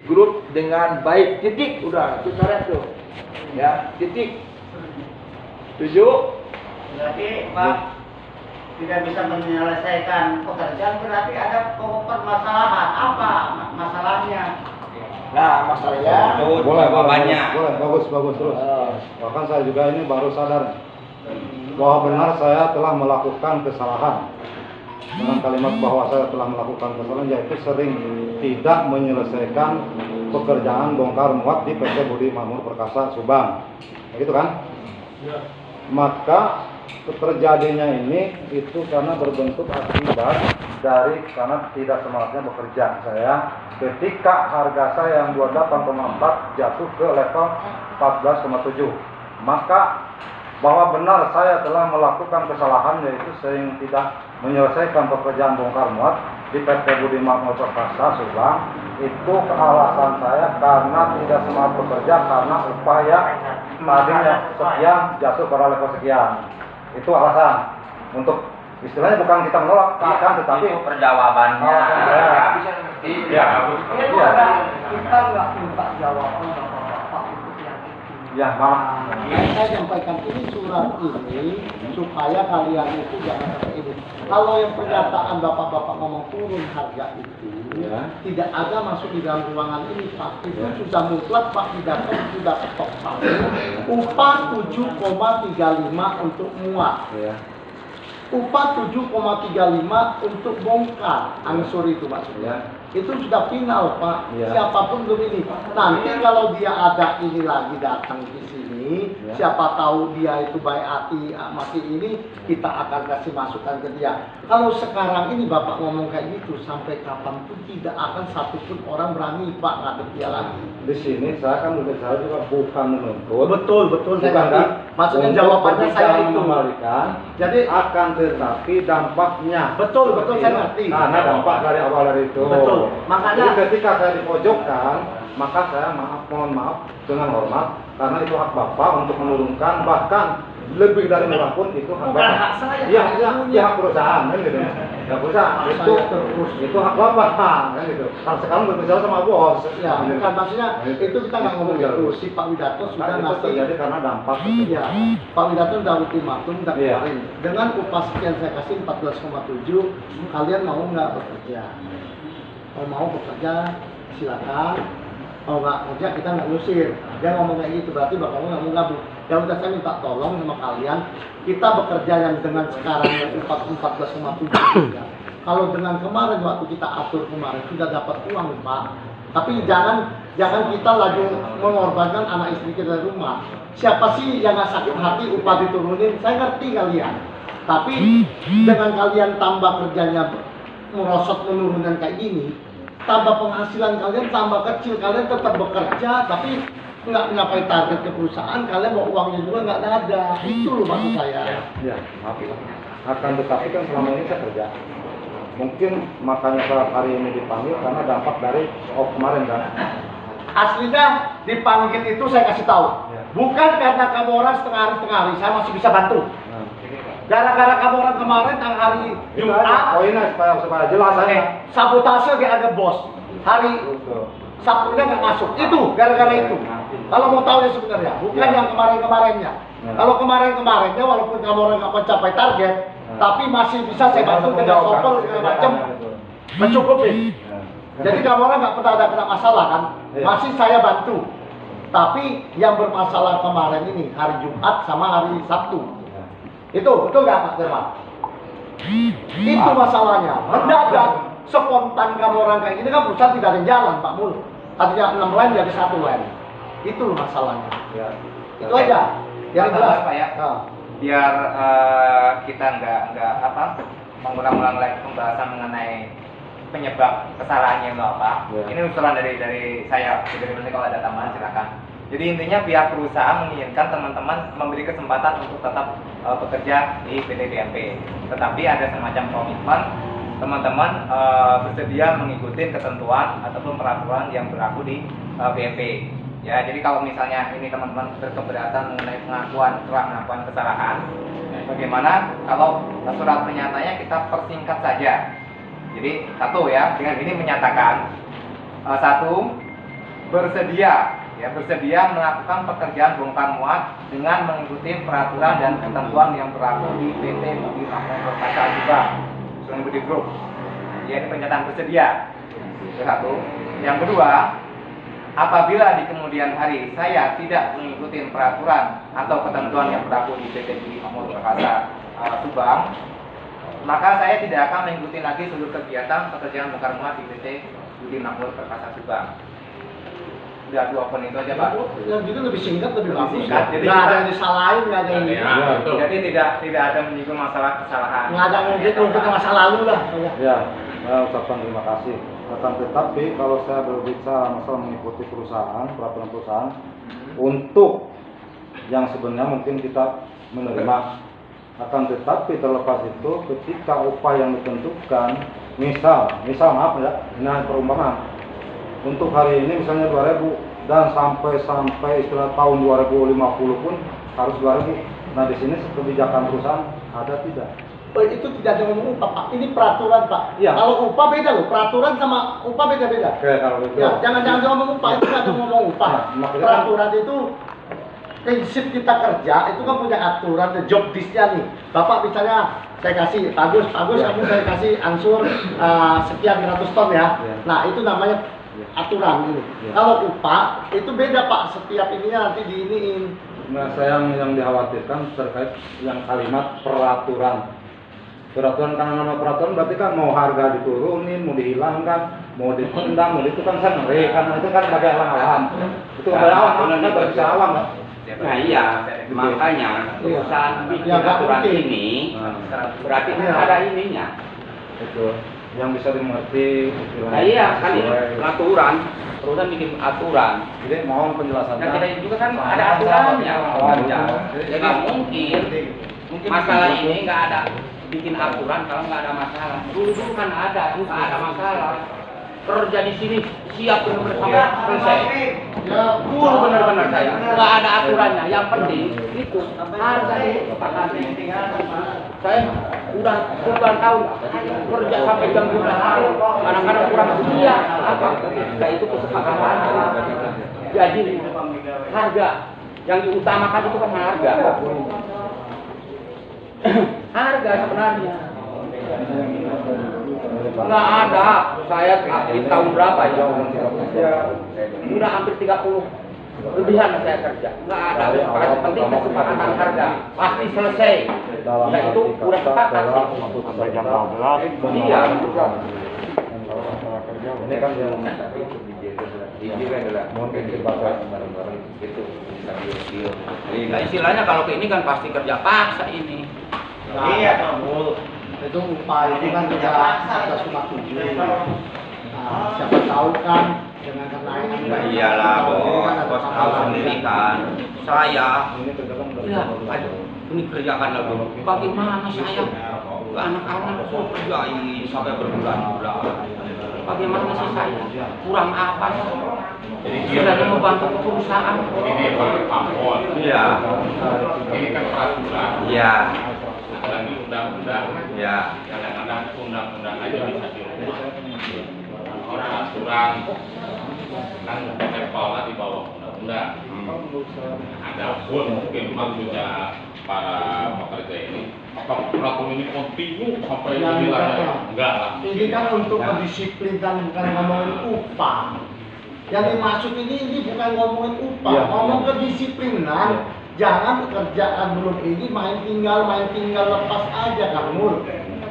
grup dengan baik. Titik, udah itu coret tuh. Ya, titik. Setuju? Berarti Pak tidak bisa menyelesaikan pekerjaan, berarti ada permasalahan. Apa masalahnya? Nah, masalahnya boleh, bagus terus. Bahkan saya juga ini baru sadar bahwa benar saya telah melakukan kesalahan. Dengan kalimat bahwa saya telah melakukan kesalahan, yaitu sering tidak menyelesaikan pekerjaan bongkar muat di PT Budi Makmur Perkasa Subang, gitu kan? Ya. Maka terjadinya ini itu karena berbentuk akibat dari karena tidak semangatnya bekerja saya ketika harga saya yang 28,4 jatuh ke level 14,7. Maka bahwa benar saya telah melakukan kesalahan, yaitu sering tidak menyelesaikan pekerjaan bongkar muat di PT Budi Makmur Perkasa Subang. Itu alasan saya karena tidak semangat bekerja, karena upaya tadinya sekian jatuh pada level sekian. Itu alasan. Untuk istilahnya bukan kita menolak, akan tetapi itu perjawabannya. Iya. Kita nggak minta jawaban Bapak untuk yang itu. Ya, maaf. Saya sampaikan ini surat ini supaya kalian itu jangan seperti ini. Kalau yang pernyataan Bapak-bapak ngomong turun harga itu, Ya. tidak ada masuk di dalam ruangan ini, Pak. Itu sudah mutlak, Pak, Widarto sudah ketok palu. Upah 7,35 untuk muat. Ya. Upah 7,35 untuk bongkar angsur itu maksudnya. Itu sudah final, Pak. Ya. Siapapun belum ini. Nanti kalau dia ada ini lagi datang di sini, Ya. siapa tahu dia itu baik hati masih ini, kita akan kasih masukan ke dia. Kalau sekarang ini Bapak ngomong kayak gitu, sampai kapanpun tidak akan satupun orang berani, Pak, ngadep dia lagi. Di sini saya kan saya juga bukan menuntut. Betul, Bukan saya ngerti. kan? Maksudnya Untuk jawabannya saya berbicara itu. mengembalikan. Jadi Akan tetapi dampaknya. betul, saya ngerti. Karena dampak dari awal dari itu. Betul. Makanya- jadi ketika saya dipojokkan, maka saya mohon maaf dengan hormat, karena itu hak Bapak untuk menurunkan, bahkan lebih dari murah pun itu hak Bukan Bapak. hak saya, Iya, hak hak perusahaan kan gitu. Ya perusahaan Hak itu saya terus. itu hak Bapak kan gitu. Kalau sekarang berbicara sama bos. Ya, bukan maksudnya itu kita nggak ngomong gitu. Si Pak Widarto sudah Kan itu ngasih. terjadi karena dampak. Iya, Pak Widarto udah ultimatum udah Iya. keluarin. Dengan upah sekian saya kasih 14,7, kalian mau nggak bekerja? Kalau mau bekerja silakan. Kalau nggak kerja kita nggak ngusir. Dia ngomong kayak gitu, berarti bapakmu nggak mau gabung. Ya udah, saya minta tolong sama kalian, kita bekerja yang dengan sekarang yang 14,7 ya. Kalau dengan kemarin waktu kita atur kemarin sudah dapat uang, Pak. Tapi jangan kita lagi mengorbankan anak istri kita dari rumah. Siapa sih yang nggak sakit hati upah diturunin? Saya ngerti kalian. Tapi dengan kalian tambah kerjanya merosot menurunkan kayak gini, tambah penghasilan kalian tambah kecil, kalian tetap bekerja tapi nggak mencapai target ke perusahaan, kalian mau uangnya juga nggak ada. Itu loh maksud saya. Ya, maaf. Akan tetapi kan selama ini saya kerja. Mungkin makanya saya hari ini dipanggil karena dampak dari kemarin kan. Aslinya dipanggil itu saya kasih tahu, Ya. bukan karena kamu orang setengah hari, saya masih bisa bantu. Nah, Gara-gara kamu orang kemarin hari Jumat, poinnya supaya jelas aja. sabotase gak ada bos. Hari Sabtunya nggak masuk, itu gara-gara itu. Kalau mau tahu ya sebenarnya, bukan Ya. yang kemarin-kemarinnya. Ya. Kalau kemarin-kemarinnya walaupun kamu orang nggak mencapai target, tapi masih bisa saya bantu dengan sopel segala macam, mencukupi. Jadi kamu orang nggak pernah ada kena masalah kan? Iya. Masih saya bantu. Tapi yang bermasalah kemarin ini hari Jumat sama hari Sabtu. Itu betul nggak Pak Firman? Itu masalahnya. Mendadak, spontan kamu orang kayak gini kan perusahaan tidak ada jalan Pak Mul. Tadinya 6 lane jadi 1 lane. Itu loh masalahnya. Ya. Itu aja. Yang Tambah, jelas Pak, ya. Nah. Biar kita nggak apa mengulang-ulang lagi pembahasan mengenai penyebab kesalahannya itu apa. Ya. Ini usulan dari saya. Jadi nanti kalau ada tambahan silakan. Jadi intinya pihak perusahaan menginginkan teman-teman memberi kesempatan untuk tetap bekerja di PT BMP. Tetapi ada semacam komitmen teman-teman bersedia mengikuti ketentuan ataupun peraturan yang berlaku di BMP. Ya, jadi kalau misalnya ini teman-teman berkeberatan mengenai pengakuan kesalahan, bagaimana kalau surat pernyataannya kita persingkat saja. Jadi satu ya, dengan ini menyatakan satu, bersedia melakukan pekerjaan bongkar muat dengan mengikuti peraturan dan ketentuan yang berlaku di PT Budi Makmur Perkasa Subang, Sungai Budi Group. Ya, ini pernyataan bersedia. Itu satu. Yang kedua, apabila di kemudian hari saya tidak mengikuti peraturan atau ketentuan yang berlaku di PT Budi Makmur Perkasa Subang, maka saya tidak akan mengikuti lagi seluruh kegiatan pekerjaan bongkar muat di PT Budi Makmur Perkasa Subang. Udah 2 poin itu aja, Pak. Yang gitu lebih singkat, lebih bagus. Singkat, jadi Nggak ada kita- yang disalahin, nggak ada yang Jadi tidak ada menyinggung masalah kesalahan. nggak ada ngungkit ke masa lalu lah. Ya, saya ucapkan terima kasih. Akan tetapi kalau saya berbicara masalah mengikuti perusahaan, peraturan perusahaan, untuk yang sebenarnya mungkin kita menerima. Akan tetapi terlepas itu, ketika upah yang ditentukan, misal maaf ya, ini perumpamaan. Untuk hari ini misalnya 2.000 dan sampai istilah tahun 2050 pun harus 2.000. Nah di sini kebijakan perusahaan ada tidak? Itu tidak ada ngomong upah, Pak. Ini peraturan, Pak. Iya. Kalau upah beda loh, peraturan sama upah beda-beda. Oke kalau itu. Ya, jangan ngomong upah, itu nggak ada ngomong upah. Ya, maksudnya kan- Peraturan itu prinsip kita kerja itu kan punya aturan, job disk-nya nih. Bapak misalnya saya kasih bagus, Ya. kamu saya kasih ansur sekian ratus ton ya. Ya. Nah itu namanya aturan ini. Ya. Kalau upah itu beda, Pak. Setiap ininya nanti diiniin. Nah saya yang dikhawatirkan terkait yang kalimat peraturan. Peraturan, karena nama peraturan berarti kan mau harga diturunin, mau dihilangkan, mau ditendang, mau itu kan saya ngeri, karena itu kan sebagai alam. Itu sebagai alam, kan berbicara alam kan? Nah iya, makanya perusahaan bikin Ya, nggak aturan mungkin. ini Nah, berarti kan Iya. ada ininya. itu yang bisa dimengerti istilahnya. Nah iya, kan ini sesuai. aturan, perusahaan bikin aturan. Jadi mohon penjelasannya. Nah kita juga kan ada aturannya. Wajar. Jadi mungkin masalah ini nggak ada bikin aturan kalau nggak ada masalah. Dulu kan ada, nggak ada masalah. Kerja di sini siap benar-benar sampai selesai. Ya, Full benar-benar saya. Nggak ada aturannya. Yang penting itu harga disepakati. Saya udah puluhan tahun kerja sampai jam 12 malam. Kadang-kadang kurang iya apa? Nah itu kesepakatan. Jadi harga yang diutamakan itu kan harga. Harga sebenarnya. Nggak ada. Saya di tahun berapa ya? Udah hampir 30 lebihan saya kerja. Nggak ada. Kesepakatan penting kesepakatan harga. Pasti selesai. Nah itu udah sepakat sih. Sampai jam 12. Iya. Ini kan yang Mungkin dibakar bareng-bareng gitu sambil deal. Nah istilahnya kalau ke ini kan pasti kerja paksa ini. Iya, itu upah itu kan udah 11,7. Nah, siapa tahu kan dengan kenaikan. Nah, iyalah bos tahu sendiri kan. Saya ini tergantung dari ya, aduh, ini kerjakan lagi. Bagaimana saya ke anak-anak saya kerjain sampai berbulan-bulan. Bagaimana sih saya? Kurang apa sih? Sebenarnya membantu perusahaan. Ini pamor. Iya. Ini kan peraturan. Iya. Lagi undang-undang. Iya. Kadang-kadang undang-undang aja bisa dirubah. Orang aturan kan levelnya di bawah undang-undang. Ada pun mungkin maksudnya para pekerja ini peraturan ini kontinu sampai bilangnya enggak lah. Ini kan untuk mendisiplinkan, bukan ngomongin upah. Yang dimaksud ini bukan ngomongin upah, Iya, ngomong iya. kedisiplinan. Jangan pekerjaan belum ini main tinggal lepas aja, Kang Mul.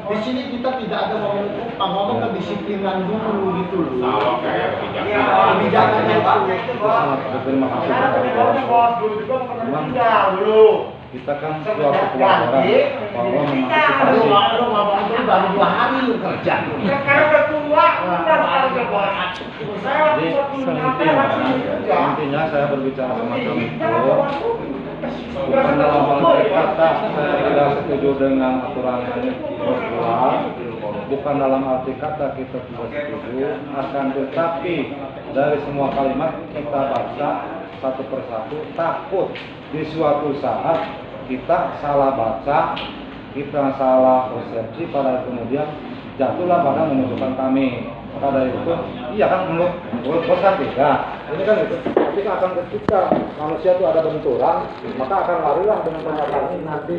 Di sini kita tidak ada ngomongin upah, ngomong kedisiplinan dulu gitu loh. Sama kayak kebijakan. Kebijakannya itu. Kita sangat berterima kasih kepada Memang kita kan suatu pelajaran bahwa Lu mengantisipasi ngomong itu baru 2 hari lu kerja. Jadi intinya saya berbicara semacam itu bukan dalam hal kata saya tidak setuju dengan aturan ini berkeluar, bukan dalam arti kata kita tidak setuju, akan tetapi dari semua kalimat kita baca satu persatu, takut di suatu saat kita salah baca, kita salah persepsi, pada kemudian jatuhlah pada membutuhkan kami. Maka dari itu, iya kan menurut bos kan tidak. Ini kan itu. Tapi akan ketika manusia itu ada benturan, maka akan larilah dengan pernyataan ini nanti.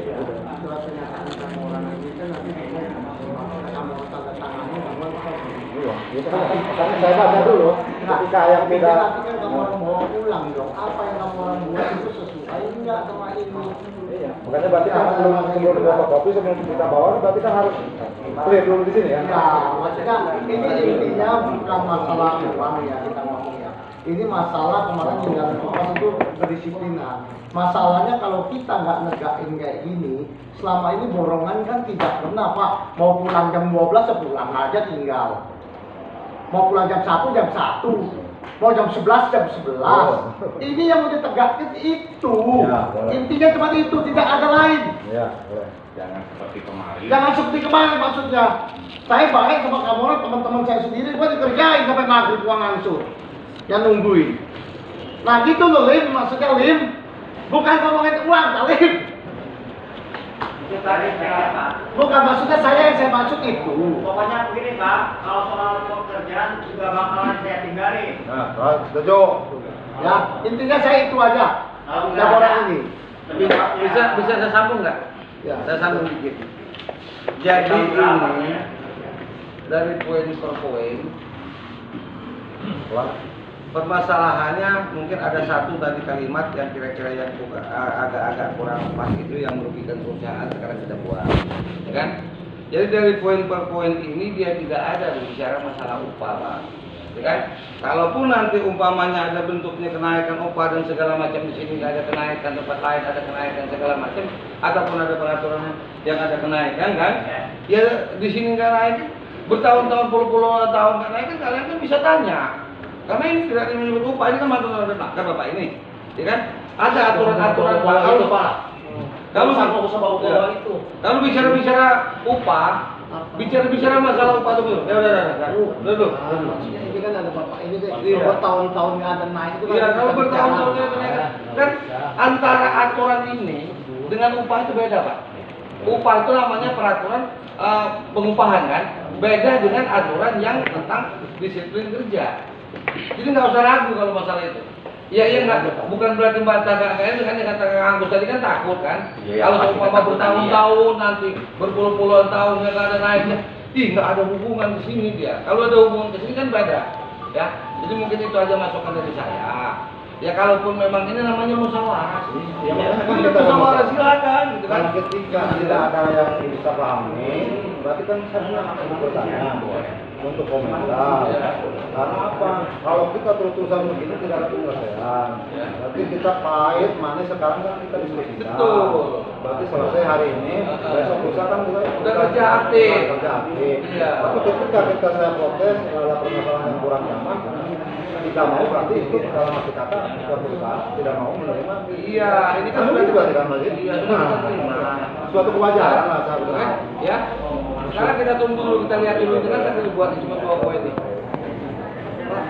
Surat pernyataan kamu orang ini kan nanti kamu tanda tangannya kamu Iya, itu kan makanya saya baca dulu. Ketika yang tidak, nanti kan kamu orang bawa pulang dong. Apa yang kamu orang buat itu sesuai enggak sama ini? iya, makanya berarti kan sebelum fotokopi sebelum kita bawa, berarti kan harus clear dulu di sini kan. Ya, maksudnya ini intinya bukan masalah uang ya kita ngomong ya. Ini masalah kemarin tinggal pas itu kedisiplinan. Masalahnya kalau kita nggak negakin kayak gini, selama ini borongan kan tidak pernah Pak. Mau pulang jam 12 sepulang aja tinggal. Mau pulang jam 1 jam 1. Mau jam 11 jam 11. Ini yang mau ditegakkan itu. Ya, boleh. Intinya cuma itu, tidak ada lain. Iya, boleh. Jangan seperti kemarin. Jangan seperti kemarin maksudnya. Saya baik sama kamu orang, teman-teman saya sendiri, gua dikerjain sampai maghrib uang ansur. Yang nungguin. Nah gitu loh Lim, maksudnya Lim. Bukan ngomongin uang, Lim. Bukan maksudnya saya yang saya maksud itu. Pokoknya begini Pak, kalau soal pekerjaan juga bakalan saya tinggalin. Nah, setuju. Ya, intinya saya itu aja. Laporan ini. Bisa saya sambung nggak? Ya. Saya sambung dikit. Jadi ini dari poin per poin, permasalahannya mungkin ada satu tadi kalimat yang kira-kira yang agak-agak kurang pas itu yang merugikan perusahaan sekarang kita buang, ya kan? Jadi dari poin per poin ini dia tidak ada bicara masalah upah, Pak. Ya kan? Kalaupun nanti umpamanya ada bentuknya kenaikan upah dan segala macam di sini nggak ada kenaikan, tempat lain ada kenaikan segala macam, ataupun ada peraturan yang ada kenaikan kan? Ya di sini nggak naik, bertahun-tahun puluh-puluh tahun nggak naik kan kalian kan bisa tanya. Karena ini tidak menyebut upah, ini kan mantan ada nakar Bapak ini, ya kan? Ada aturan-aturan Pak. Kalau bicara-bicara upah, bicara masalah upah dulu. Ya udah. Maksudnya ini kan ada bapak ini deh. Iya. Bertahun-tahun nggak ada naik itu kan. Iya, kalau kita bertahun-tahun bicara. kenaikan kan antara aturan ini dengan upah itu beda, Pak. Upah itu namanya peraturan pengupahan kan, beda dengan aturan yang tentang disiplin kerja. Jadi nggak usah ragu kalau masalah itu. Iya nggak, bukan berarti bantah kan yang kata Kang Agus tadi kan takut kan. Iya, Kalau pasti umpama ketakutan, bertahun-tahun nanti berpuluh-puluhan tahun nggak ada naiknya, nggak ada hubungan di sini dia. Kalau ada hubungan ke sini kan beda, ya. Jadi mungkin itu aja masukan dari saya. Ya kalaupun memang ini namanya musyawarah sih. Ya, makanya kan Ini kita musyawarah silakan gitu kan. Karena ketika tidak ada yang bisa pahami, berarti kan saya akan bertanya untuk komentar. Karena apa? Kalau kita terus-terusan begini tidak ada penyelesaian. Berarti kita pahit, manis sekarang kan kita diskusikan. Betul. Berarti selesai hari ini, besok lusa kan kita Udah kerja aktif. Kerja aktif. Iya. Tapi ketika saya protes ada permasalahan yang kurang nyaman, tidak mau berarti itu dalam arti kata perusahaan tidak mau menerima. Iya, ini kan sudah juga tidak masih. Iya, sudah kita terima. Suatu kewajaran lah saya Oke, bilang. ya. Sekarang kita tunggu dulu, kita lihat dulu itu kan tadi dibuat cuma 2 poin nih. Orang